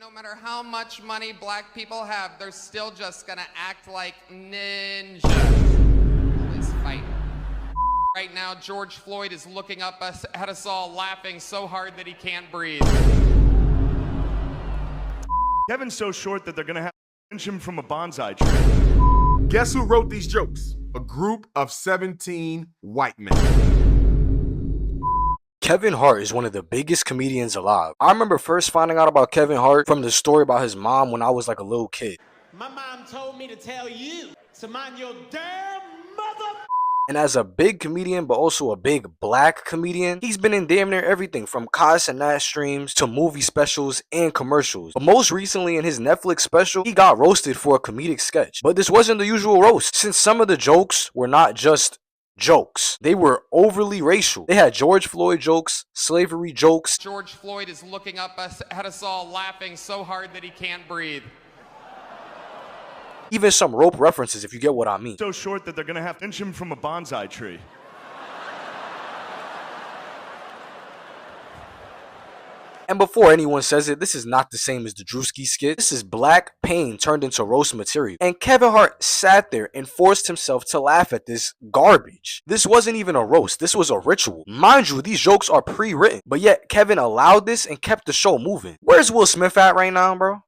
No matter how much money black people have, they're still just gonna act like ninjas. Always fight. Right now, George Floyd is looking up at us all, laughing so hard that he can't breathe. Kevin's so short that they're gonna have to pinch him from a bonsai tree. Guess who wrote these jokes? A group of 17 white men. Kevin Hart is one of the biggest comedians alive. I remember first finding out about Kevin Hart from the story about his mom when I was like a little kid. My mom told me to tell you to mind your damn mother. And as a big comedian, but also a big black comedian, he's been in damn near everything from Kaz and Nat streams to movie specials and commercials. But most recently in his Netflix special, he got roasted for a comedic sketch. But this wasn't the usual roast, since some of the jokes were not just jokes. They were overly racial. They had George Floyd jokes, slavery jokes. George Floyd is looking up at us all, laughing so hard that he can't breathe. Even some rope references, if you get what I mean. So short that they're gonna have to pinch him from a bonsai tree. And before anyone says it, this is not the same as the Drewski skit. This is black pain turned into roast material. And Kevin Hart sat there and forced himself to laugh at this garbage. This wasn't even a roast. This was a ritual. Mind you, these jokes are pre-written. But yet, Kevin allowed this and kept the show moving. Where's Will Smith at right now, bro?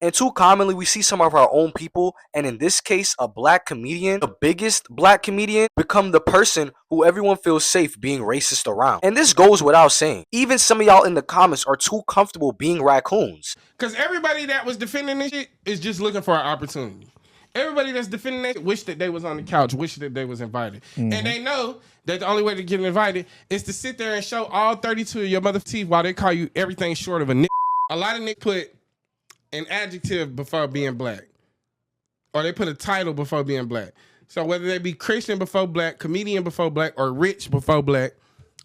And too commonly, we see some of our own people, and in this case, a black comedian, the biggest black comedian, become the person who everyone feels safe being racist around. And this goes without saying. Even some of y'all in the comments are too comfortable being raccoons. Because everybody that was defending this shit is just looking for an opportunity. Everybody that's defending that wish that they was on the couch, wish that they was invited. And they know that the only way to get invited is to sit there and show all 32 of your mother teeth while they call you everything short of a nick. A lot of nick put an adjective before being black, or they put a title before being black. So whether they be Christian before black, comedian before black, or rich before black,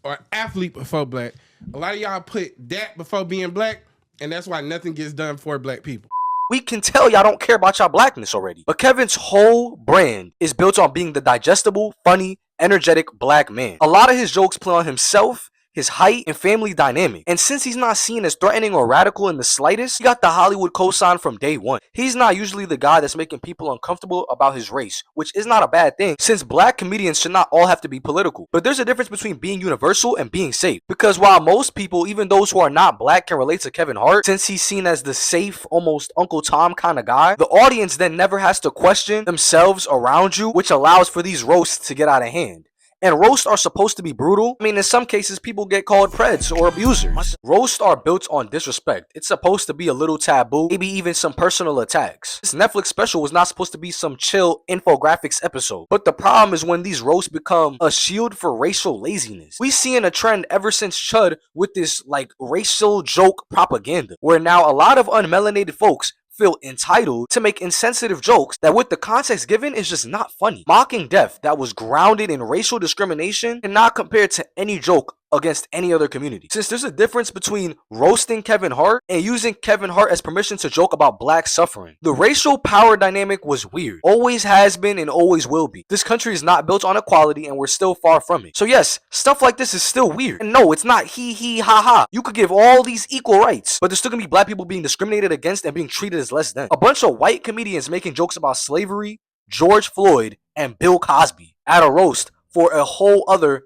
or athlete before black, a lot of y'all put that before being black, and that's why nothing gets done for black people. We can tell y'all don't care about y'all blackness already. But Kevin's whole brand is built on being the digestible, funny, energetic black man. A lot of his jokes play on himself, his height, and family dynamic. And since he's not seen as threatening or radical in the slightest, he got the Hollywood cosign from day one. He's not usually the guy that's making people uncomfortable about his race, which is not a bad thing, since black comedians should not all have to be political. But there's a difference between being universal and being safe. Because while most people, even those who are not black, can relate to Kevin Hart, since he's seen as the safe, almost Uncle Tom kind of guy, the audience then never has to question themselves around you, which allows for these roasts to get out of hand. And roasts are supposed to be brutal. I mean, in some cases, people get called preds or abusers. Roasts are built on disrespect. It's supposed to be a little taboo, maybe even some personal attacks. This Netflix special was not supposed to be some chill infographics episode. But the problem is when these roasts become a shield for racial laziness. We've seen a trend ever since Chud with this like racial joke propaganda, where now a lot of unmelanated folks feel entitled to make insensitive jokes that with the context given is just not funny. Mocking death that was grounded in racial discrimination and not compared to any joke against any other community. Since there's a difference between roasting Kevin Hart and using Kevin Hart as permission to joke about black suffering. The racial power dynamic was weird. Always has been and always will be. This country is not built on equality and we're still far from it. So yes, stuff like this is still weird. And no, it's not he ha ha. You could give all these equal rights, but there's still gonna be black people being discriminated against and being treated as less than. A bunch of white comedians making jokes about slavery, George Floyd, and Bill Cosby at a roast for a whole other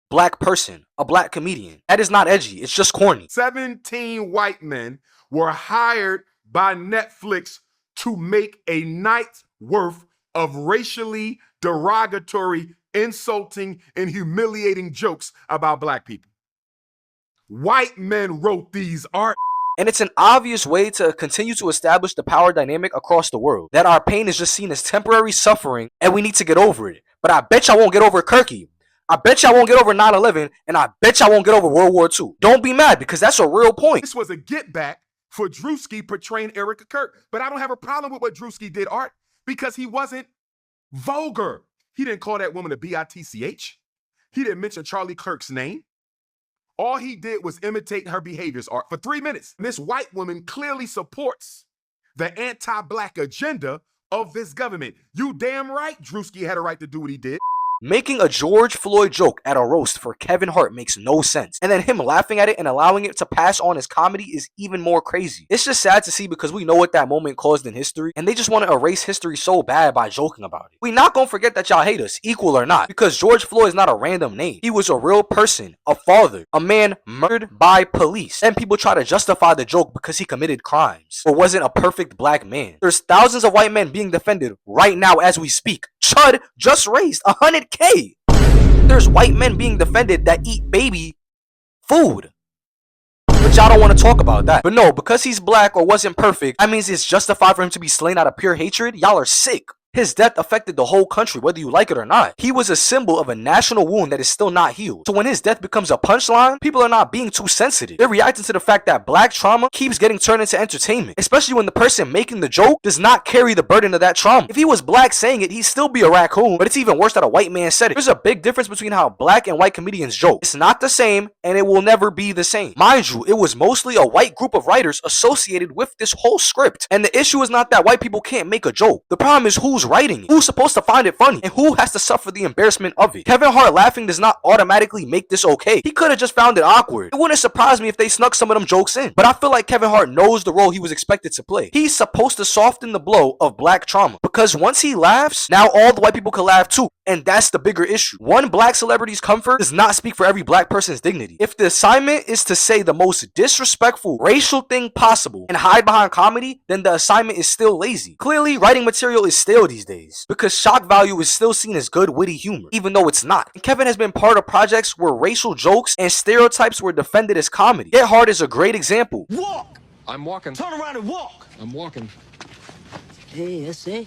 black person, a black comedian. That is not edgy. It's just corny. 17 white men were hired by Netflix to make a night's worth of racially derogatory, insulting, and humiliating jokes about black people. White men wrote these art. And it's an obvious way to continue to establish the power dynamic across the world. That our pain is just seen as temporary suffering and we need to get over it. But I bet y'all won't get over Kirky. I bet y'all won't get over 9/11, and I bet y'all won't get over World War II. Don't be mad, because that's a real point. This was a get back for Drewski portraying Erica Kirk. But I don't have a problem with what Drewski did, Art, because he wasn't vulgar. He didn't call that woman a bitch. He didn't mention Charlie Kirk's name. All he did was imitate her behaviors, Art, for 3 minutes. This white woman clearly supports the anti-black agenda of this government. You damn right Drewski had a right to do what he did. Making a George Floyd joke at a roast for Kevin Hart makes no sense. And then him laughing at it and allowing it to pass on as comedy is even more crazy. It's just sad to see because we know what that moment caused in history, and they just want to erase history so bad by joking about it. We not gonna forget that y'all hate us, equal or not, because George Floyd is not a random name. He was a real person, a father, a man murdered by police. And people try to justify the joke because he committed crimes or wasn't a perfect black man. There's thousands of white men being defended right now as we speak. Chud just raised $100K. There's white men being defended that eat baby food. But y'all don't want to talk about that. But no, because he's black or wasn't perfect, that means it's justified for him to be slain out of pure hatred? Y'all are sick. His death affected the whole country, whether you like it or not. He was a symbol of a national wound that is still not healed. So when his death becomes a punchline, people are not being too sensitive. They're reacting to the fact that black trauma keeps getting turned into entertainment, especially when the person making the joke does not carry the burden of that trauma. If he was black saying it, he'd still be a raccoon, but it's even worse that a white man said it. There's a big difference between how black and white comedians joke. It's not the same, and it will never be the same. Mind you, it was mostly a white group of writers associated with this whole script. And the issue is not that white people can't make a joke. The problem is who's writing it. Who's supposed to find it funny, and who has to suffer the embarrassment of it? Kevin Hart laughing does not automatically make this okay. He could have just found it awkward. It wouldn't surprise me if they snuck some of them jokes in. But I feel like Kevin Hart knows the role he was expected to play. He's supposed to soften the blow of black trauma, because once he laughs, now all the white people can laugh too. And that's the bigger issue. One black celebrity's comfort does not speak for every black person's dignity. If the assignment is to say the most disrespectful racial thing possible and hide behind comedy, then the assignment is still lazy. Clearly, writing material is stale these days, because shock value is still seen as good, witty humor, even though it's not. And Kevin has been part of projects where racial jokes and stereotypes were defended as comedy. Get Hard is a great example. Walk! I'm walking. Turn around and walk! I'm walking. Hey, ese.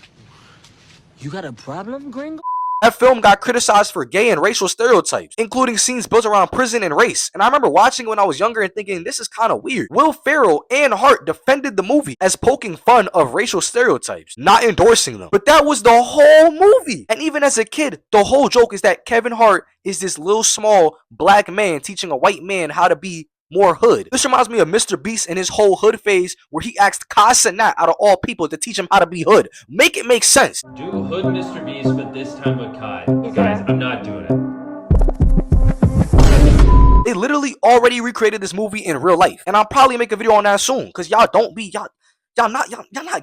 You got a problem, gringo? That film got criticized for gay and racial stereotypes, including scenes built around prison and race. And I remember watching it when I was younger and thinking, this is kind of weird. Will Ferrell and Hart defended the movie as poking fun of racial stereotypes, not endorsing them. But that was the whole movie. And even as a kid, the whole joke is that Kevin Hart is this little small black man teaching a white man how to be more hood. This reminds me of Mr. Beast and his whole hood phase where he asked Casanat out of all people to teach him how to be hood. Make it make sense. Do Hood Mr. Beast, but this time with Kai. Guys, I'm not doing it. They literally already recreated this movie in real life. And I'll probably make a video on that soon, because y'all not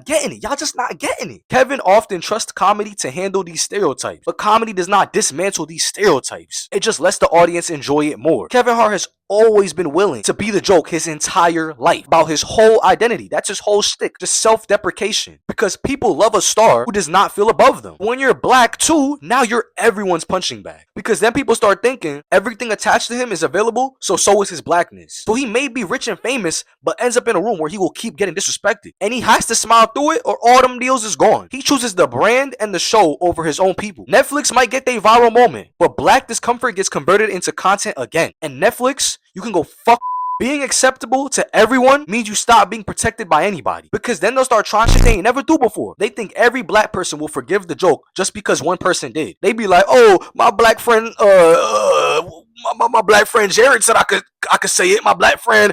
getting it. Y'all just not getting it. Kevin often trusts comedy to handle these stereotypes, but comedy does not dismantle these stereotypes. It just lets the audience enjoy it more. Kevin Hart has always been willing to be the joke his entire life, about his whole identity. That's his whole shtick, just self-deprecation, because people love a star who does not feel above them. When you're black too, now you're everyone's punching bag, because then people start thinking everything attached to him is available, so is his blackness. So he may be rich and famous, but ends up in a room where he will keep getting disrespected, and he has to smile through it or all them deals is gone. He chooses the brand and the show over his own people. Netflix might get their viral moment, but black discomfort gets converted into content again. And Netflix, you can go fuck. Being acceptable to everyone means you stop being protected by anybody, because then they'll start trying shit they ain't never do before. They think every black person will forgive the joke just because one person did. They be like, oh, my black friend, my black friend Jared said I could say it. My black friend,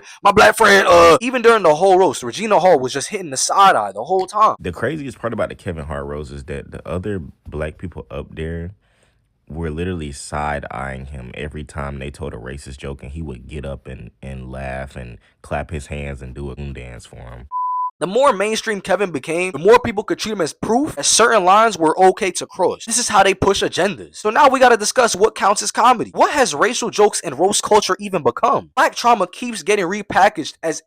even during the whole roast, Regina Hall was just hitting the side eye the whole time. The craziest part about the Kevin Hart roast is that the other black people up there were literally side-eyeing him every time they told a racist joke, and he would get up and laugh and clap his hands and do a dance for him. The more mainstream Kevin became, the more people could treat him as proof that certain lines were okay to cross. This is how they push agendas. So now we gotta discuss what counts as comedy. What has racial jokes and roast culture even become? Black trauma keeps getting repackaged as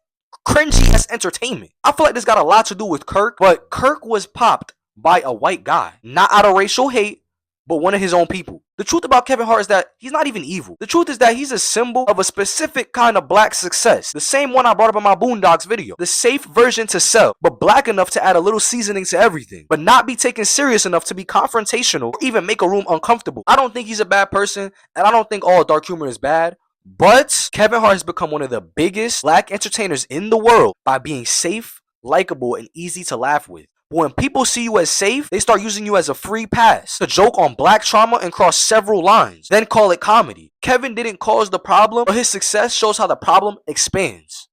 cringy as entertainment. I feel like this got a lot to do with Kirk, but Kirk was popped by a white guy. Not out of racial hate, but one of his own people. The truth about Kevin Hart is that he's not even evil. The truth is that he's a symbol of a specific kind of black success. The same one I brought up in my Boondocks video. The safe version to sell, but black enough to add a little seasoning to everything, but not be taken serious enough to be confrontational or even make a room uncomfortable. I don't think he's a bad person, and I don't think all dark humor is bad, but Kevin Hart has become one of the biggest black entertainers in the world by being safe, likable, and easy to laugh with. When people see you as safe, they start using you as a free pass to joke on black trauma and cross several lines, then call it comedy. Kevin didn't cause the problem, but his success shows how the problem expands.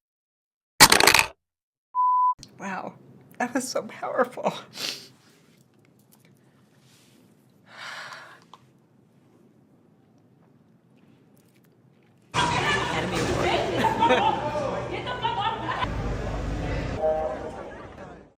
Wow, that was so powerful.